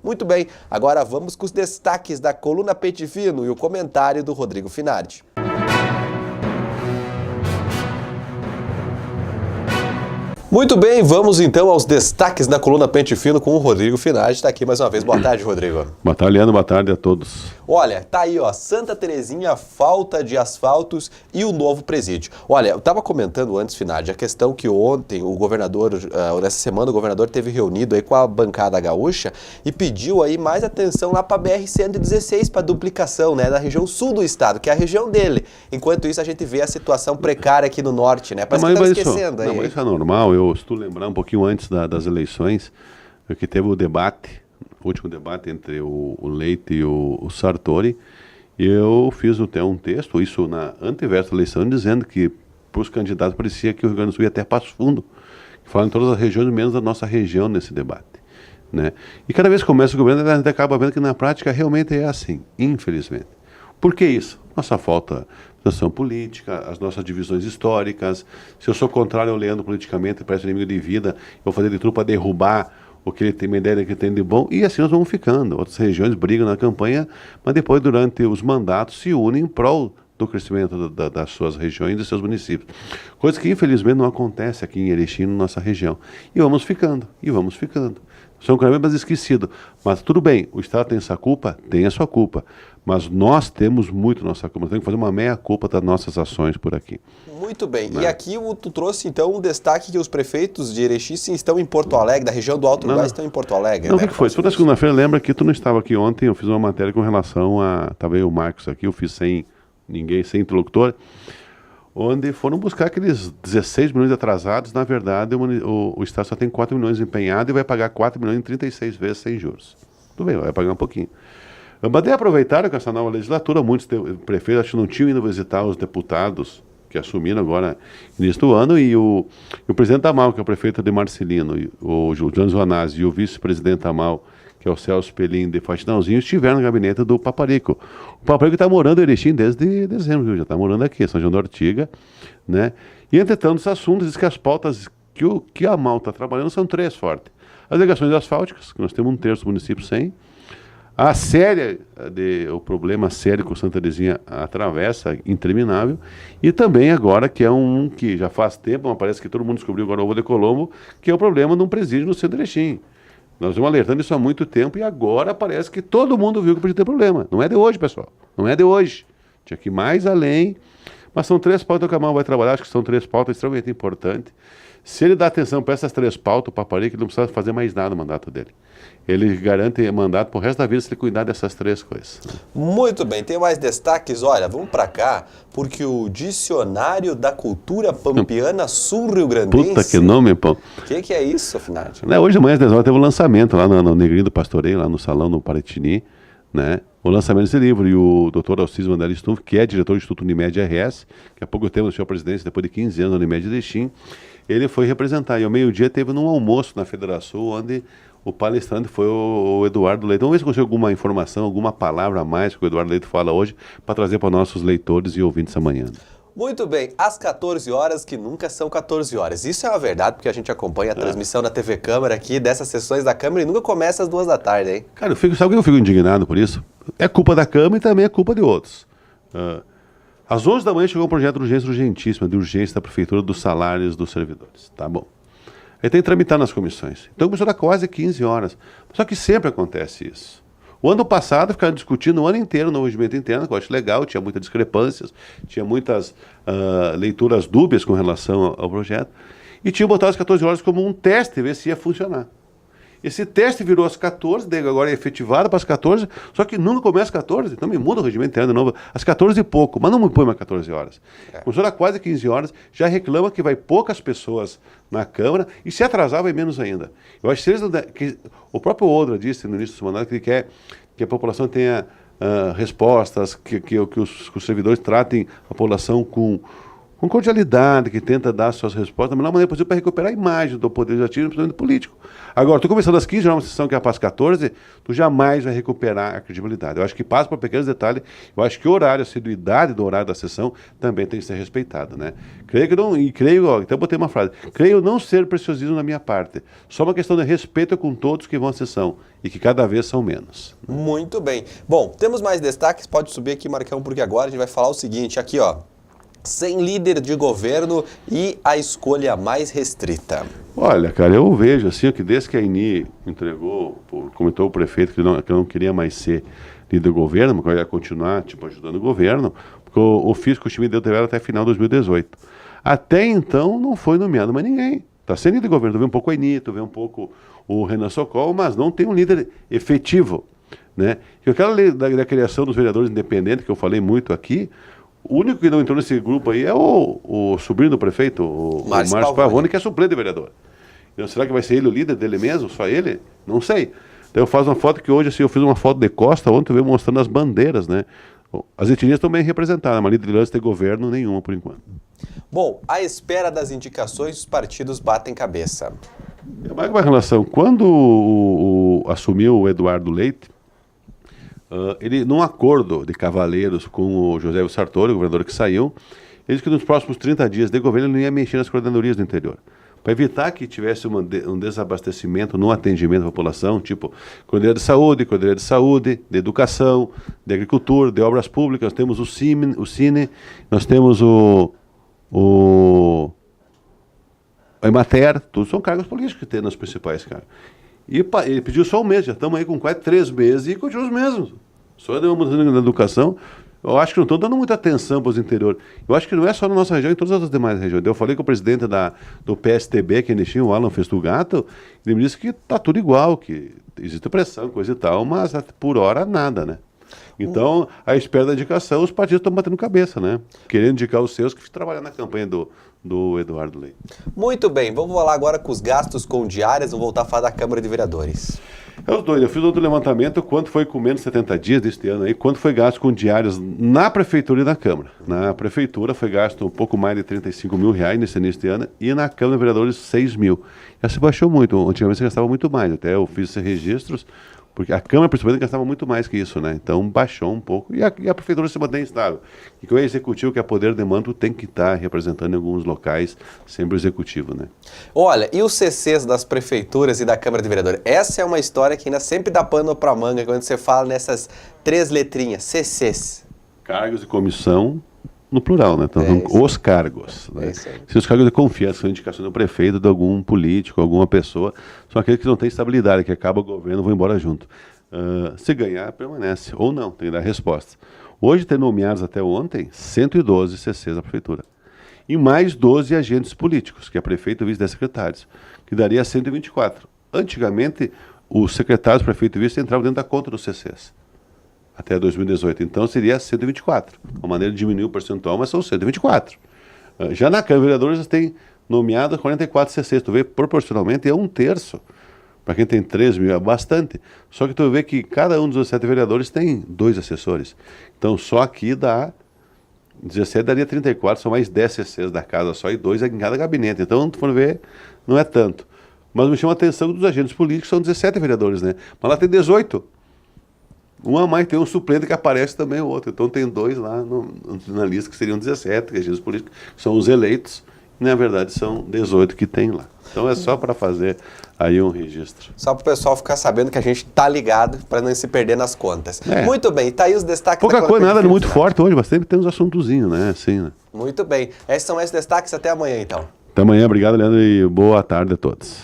Muito bem, agora vamos com os destaques da coluna Pente Fino e o comentário do Rodrigo Finardi. Muito bem, vamos então aos destaques da coluna Pente Fino com o Rodrigo Finardi. Está aqui mais uma vez. Boa tarde, Rodrigo. Boa tarde, Leandro. Boa tarde a todos. Olha, tá aí, ó, Santa Terezinha, falta de asfaltos e o novo presídio. Olha, eu estava comentando antes, Finardi, a questão que ontem o governador, nessa semana o governador teve reunido aí com a bancada gaúcha e pediu aí mais atenção lá para a BR-116, para duplicação, né, na região sul do estado, que é a região dele. Enquanto isso, a gente vê a situação precária aqui no norte, né? Parece que tá esquecendo aí. Não, isso é normal. Eu estou lembrando um pouquinho antes das eleições, que teve o debate, o último debate entre o Leite e o Sartori, e eu fiz até um texto, isso na antevéspera da eleição, dizendo que para os candidatos parecia que o Rio Grande do Sul ia até Passo Fundo, falando em todas as regiões, menos a nossa região nesse debate, né? E cada vez que começa o governo, a gente acaba vendo que na prática realmente é assim, infelizmente. Por que isso? Nossa falta de ação política, as nossas divisões históricas. Se eu sou contrário ao Leandro politicamente, parece inimigo de vida, eu vou fazer de tudo para derrubar o que ele tem, uma ideia que ele tem de bom, e assim nós vamos ficando. Outras regiões brigam na campanha, mas depois, durante os mandatos, se unem em prol do crescimento das suas regiões e dos seus municípios. Coisa que, infelizmente, não acontece aqui em Erechim, na nossa região. E vamos ficando, e vamos ficando. São cada vez mais esquecidos. Mas tudo bem, o Estado tem essa culpa? Tem a sua culpa. Mas nós temos muito nossa culpa. Nós temos que fazer uma meia-culpa das nossas ações por aqui. Muito bem. E aqui tu trouxe, então, um destaque que os prefeitos de Erechim estão em Porto Alegre, da região do Alto Uruguai estão em Porto Alegre. Não, né? O que foi? Toda segunda-feira, lembra que tu não estava aqui ontem, eu fiz uma matéria com relação a... Estava aí o Marcos aqui, eu fiz sem ninguém, sem interlocutor, onde foram buscar aqueles 16 milhões atrasados. Na verdade, o Estado só tem 4 milhões empenhado e vai pagar 4 milhões em 36 vezes sem juros. Tudo bem, vai pagar um pouquinho. Mas daí aproveitaram com essa nova legislatura, muitos prefeitos acho que não tinham ido visitar os deputados que assumiram agora no início do ano, e o presidente Tamal, que é o prefeito de Marcelino, o João Zonazzi, e o vice-presidente Tamal, que é o Celso Pelim de Faxinãozinho, estiveram no gabinete do Paparico. O Paparico está morando em Erechim desde dezembro, já está morando aqui, São João da Ortiga, né? E entre tantos assuntos, diz que as pautas que a AMAL está trabalhando são 3 fortes. As ligações asfálticas, que nós temos 1/3 do município sem. O problema sério que o Santa Terezinha atravessa, interminável, e também agora, que é um que já faz tempo, mas parece que todo mundo descobriu agora o Ovo de Colombo, que é o problema de um presídio no centro de Erechim. Nós estamos alertando isso há muito tempo e agora parece que todo mundo viu que podia ter problema. Não é de hoje, pessoal, não é de hoje. Tinha que ir mais além, mas são 3 pautas que a Camal vai trabalhar, acho que são 3 pautas extremamente importantes. Se ele dá atenção para essas 3 pautas, o Paparico não precisa fazer mais nada no mandato dele. Ele garante mandato pro resto da vida se ele cuidar dessas 3 coisas. Muito bem, tem mais destaques? Olha, vamos para cá, porque o Dicionário da Cultura Pampiana Sul-Rio-Grandense... Puta que nome, pô. O que é isso, Finardi? Hoje de manhã, às 10 horas, teve um lançamento lá no Negrinho do Pastoreio, lá no salão, no Paratini, né? O lançamento desse livro, e o Dr. Alcides Mandelli Stumpf, que é diretor do Instituto Unimed RS, que há pouco tempo deixou a presidência, depois de 15 anos na Unimed de Erechim, ele foi representar. E ao meio-dia teve num almoço na Federação, onde o palestrante foi o Eduardo Leite. Vamos ver se consigo alguma informação, alguma palavra a mais que o Eduardo Leite fala hoje, para trazer para nossos leitores e ouvintes amanhã. Muito bem, às 14 horas, que nunca são 14 horas. Isso é uma verdade, porque a gente acompanha a transmissão na TV Câmara aqui, dessas sessões da Câmara, e nunca começa às 2 da tarde, hein? Cara, sabe por que eu fico indignado por isso? É culpa da Câmara e também é culpa de outros. Às 11 da manhã chegou um projeto de urgência urgentíssima, de urgência da Prefeitura dos salários dos servidores. Tá bom. Aí tem que tramitar nas comissões. Então começou a dar quase 15 horas. Só que sempre acontece isso. O ano passado ficaram discutindo o ano inteiro no regimento interno, que eu acho legal, tinha muitas discrepâncias, tinha muitas leituras dúbias com relação ao projeto, e tinha botado as 14 horas como um teste, ver se ia funcionar. Esse teste virou às 14, daí agora é efetivado para as 14, só que nunca começa às 14, então me muda o regimento interno de novo, às 14 e pouco, mas não me põe mais 14 horas. Começou a quase 15 horas, já reclama que vai poucas pessoas na Câmara, e se atrasar vai menos ainda. Eu acho que o próprio Odra disse no início do mandato que ele quer que a população tenha respostas, que os servidores tratem a população com com cordialidade, que tenta dar suas respostas da melhor maneira possível para recuperar a imagem do poder legislativo, principalmente político. Agora, tu começando às 15 horas, uma sessão que é para as 14, tu jamais vai recuperar a credibilidade. Eu acho que passa por pequenos detalhes, eu acho que o horário, a assiduidade do horário da sessão também tem que ser respeitado, né? Creio que não, e creio, ó, então eu botei uma frase, creio não ser preciosismo da minha parte, só uma questão de respeito com todos que vão à sessão, e que cada vez são menos. Muito bem. Bom, temos mais destaques, pode subir aqui, Marcão, porque agora a gente vai falar o seguinte, aqui ó, sem líder de governo e a escolha mais restrita. Olha, cara, eu vejo assim que desde que a INI entregou, comentou o prefeito que não queria mais ser líder do governo, mas que ia continuar ajudando o governo, porque o ofício que o time deu teve até final de 2018. Até então não foi nomeado mais ninguém. Está sendo líder do governo, tu vê um pouco a INI, tu vê um pouco o Renan Socol, mas não tem um líder efetivo, né? E aquela lei da criação dos vereadores independentes, que eu falei muito aqui, o único que não entrou nesse grupo aí é o sobrinho do prefeito, o Márcio Pavone, que é suplente de vereador. Então, será que vai ser ele o líder dele mesmo, só ele? Não sei. Então eu faço uma foto que hoje, assim, eu fiz uma foto de costa, ontem eu veio mostrando as bandeiras, né? As etnias estão bem representadas, mas liderança de governo nenhuma por enquanto. Bom, à espera das indicações, os partidos batem cabeça. É mais uma relação. Quando assumiu o Eduardo Leite, ele, num acordo de cavalheiros com o José Sartori, o governador que saiu, ele disse que nos próximos 30 dias de governo ele não ia mexer nas coordenadorias do interior. Para evitar que tivesse um desabastecimento no atendimento à população, tipo coordenadoria de saúde, de educação, de agricultura, de obras públicas, nós temos o Cine, nós temos a Emater, tudo são cargos políticos que tem nos principais cargos. E ele pediu só um mês, já estamos aí com quase 3 meses e continua os mesmos. Só deu uma mudança na educação. Eu acho que não estão dando muita atenção para os interiores. Eu acho que não é só na nossa região, em todas as demais regiões. Eu falei com o presidente do PSTB, que tinha o Alan Festugato, ele me disse que está tudo igual, que existe pressão, coisa e tal, mas por hora nada, né? Então, à espera da indicação, os partidos estão batendo cabeça, né? Querendo indicar os seus que trabalham na campanha do Eduardo Leite. Muito bem, vamos falar agora com os gastos com diárias, vamos voltar a falar da Câmara de Vereadores. É os dois, eu fiz outro levantamento, quanto foi com menos de 70 dias deste ano aí, quanto foi gasto com diárias na Prefeitura e na Câmara. Na Prefeitura foi gasto um pouco mais de R$35 mil nesse início de ano, e na Câmara de Vereadores 6 mil. Já se baixou muito, antigamente você gastava muito mais, até eu fiz esses registros, porque a Câmara, principalmente, gastava muito mais que isso, né? Então, baixou um pouco. E a Prefeitura se mantém estável. E que o Executivo, que é poder de mando, tem que estar representando em alguns locais, sempre o Executivo, né? Olha, e os CCs das Prefeituras e da Câmara de Vereadores? Essa é uma história que ainda sempre dá pano pra manga, quando você fala nessas 3 letrinhas, CCs. Cargos de comissão, no plural, né? Então, os cargos. Né? Se os cargos de confiança são indicação do prefeito, de algum político, alguma pessoa, são aqueles que não têm estabilidade, que acaba o governo e vão embora junto. Se ganhar, permanece. Ou não, tem que dar resposta. Hoje tem nomeados até ontem 112 CCs da prefeitura. E mais 12 agentes políticos, que é prefeito e vice-10 secretários, que daria 124. Antigamente, os secretários, prefeito e vice entravam dentro da conta dos CCs. Até 2018. Então seria 124. Uma maneira de diminuir o percentual, mas são 124. Já na Câmara de Vereadores tem nomeado 44 CCs. Tu vê, proporcionalmente é 1/3. Para quem tem 3 mil é bastante. Só que tu vê que cada um dos 17 vereadores tem 2 assessores. Então só aqui dá 17, daria 34, são mais 10 CCs da casa só e 2 em cada gabinete. Então, tu for ver, não é tanto. Mas me chama a atenção que dos agentes políticos são 17 vereadores, né? Mas lá tem 18. Um a mais, tem um suplente que aparece também o outro. Então tem 2 lá na lista que seriam 17 agentes políticos, que são os eleitos, e na verdade são 18 que tem lá. Então é só para fazer aí um registro. Só para o pessoal ficar sabendo que a gente tá ligado para não se perder nas contas. Muito bem, tá aí os destaques. Pouca coisa, nada muito forte hoje, mas sempre tem uns assuntozinhos, né? Assim, né? Muito bem. Esses são esses destaques, até amanhã então. Até amanhã, obrigado, Leandro, e boa tarde a todos.